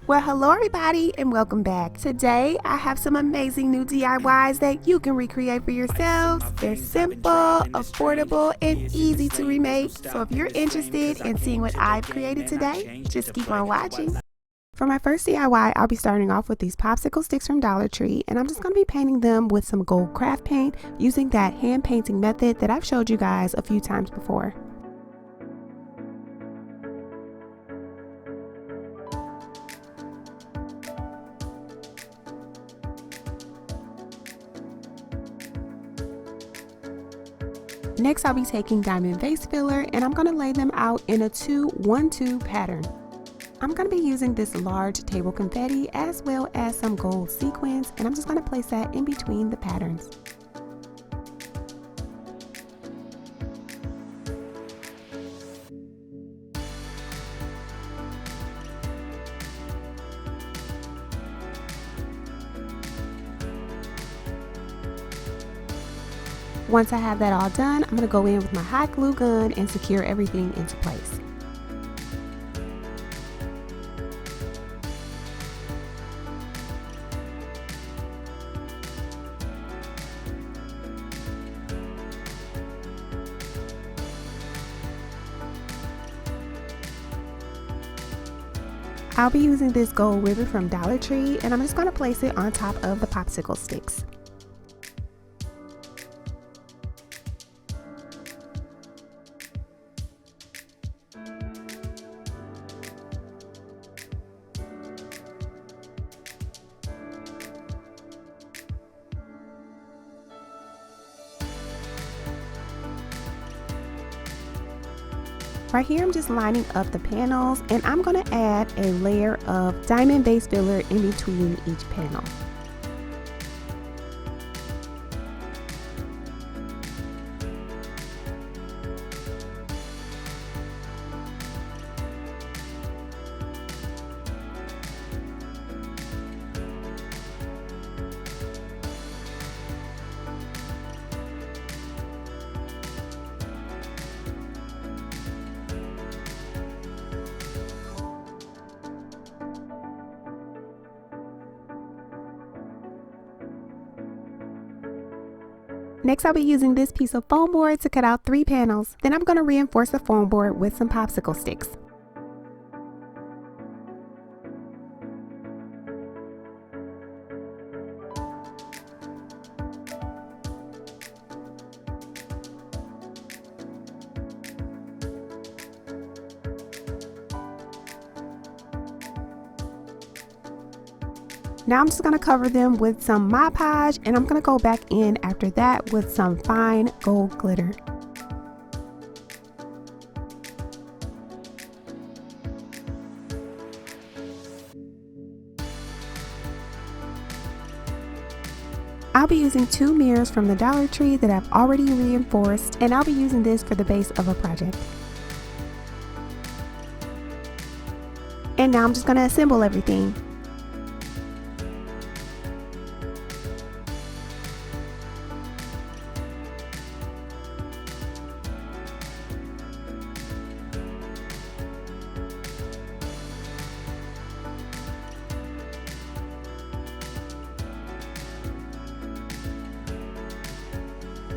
Well, hello everybody and welcome back. Today I have some amazing new DIYs that you can recreate for yourselves. They're simple, affordable, and easy to remake. So if you're interested in seeing what I've created today, just keep on watching. For my first DIY, I'll be starting off with these popsicle sticks from Dollar Tree, and I'm just going to be painting them with some gold craft paint using that hand painting method that I've showed you guys a few times before. Next, I'll be taking diamond vase filler and I'm going to lay them out in a 2-1-2 pattern. I'm going to be using this large table confetti as well as some gold sequins, and I'm just going to place that in between the patterns. Once I have that all done, I'm going to go in with my hot glue gun and secure everything into place. I'll be using this gold ribbon from Dollar Tree, and I'm just going to place it on top of the popsicle sticks. Right here, I'm just lining up the panels, and I'm going to add a layer of diamond vase filler in between each panel. Next, I'll be using this piece of foam board to cut out 3 panels. Then I'm going to reinforce the foam board with some popsicle sticks. Now I'm just going to cover them with some Mod Podge, and I'm going to go back in after that with some fine gold glitter. I'll be using 2 mirrors from the Dollar Tree that I've already reinforced, and I'll be using this for the base of a project. And now I'm just going to assemble everything.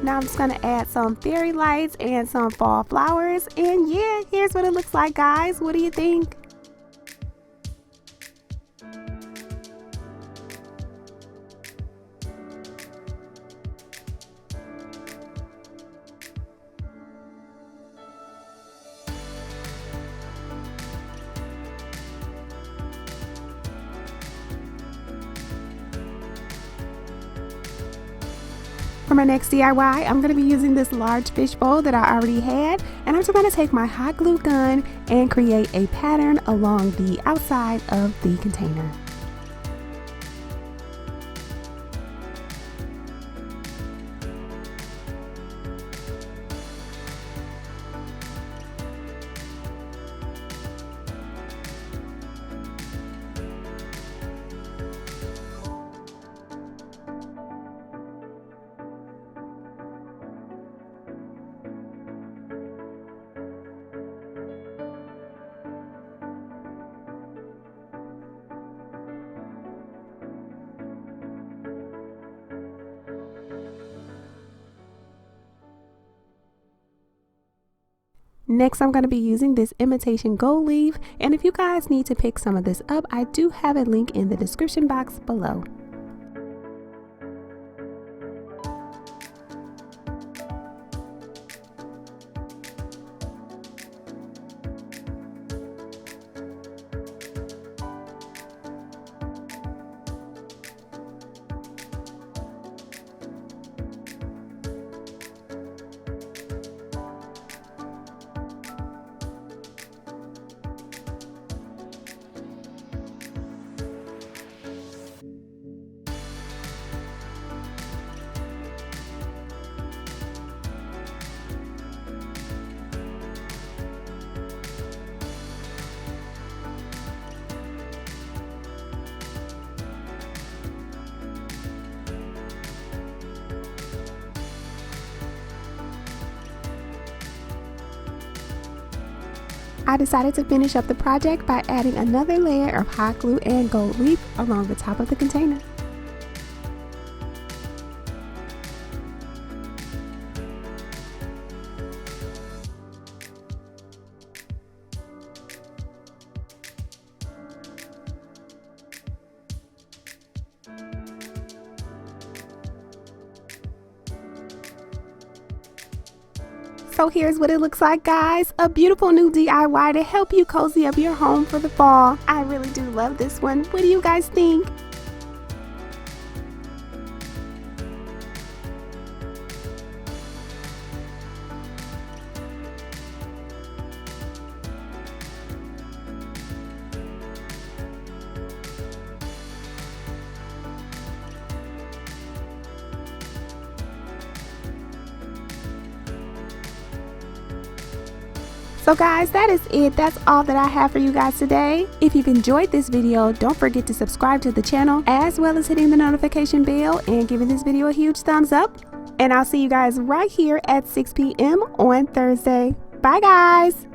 Now I'm just going to add some fairy lights and some fall flowers, and yeah, here's what it looks like, guys. What do you think? For my next DIY, I'm going to be using this large fishbowl that I already had, and I'm just going to take my hot glue gun and create a pattern along the outside of the container. Next, I'm going to be using this imitation gold leaf, and if you guys need to pick some of this up, I do have a link in the description box below. I decided to finish up the project by adding another layer of hot glue and gold leaf along the top of the container. So here's what it looks like, guys. A beautiful new DIY to help you cozy up your home for the fall. I really do love this one. What do you guys think? So guys, that is it. That's all that I have for you guys today. If you've enjoyed this video, don't forget to subscribe to the channel, as well as hitting the notification bell and giving this video a huge thumbs up. And I'll see you guys right here at 6 p.m. on Thursday. Bye guys.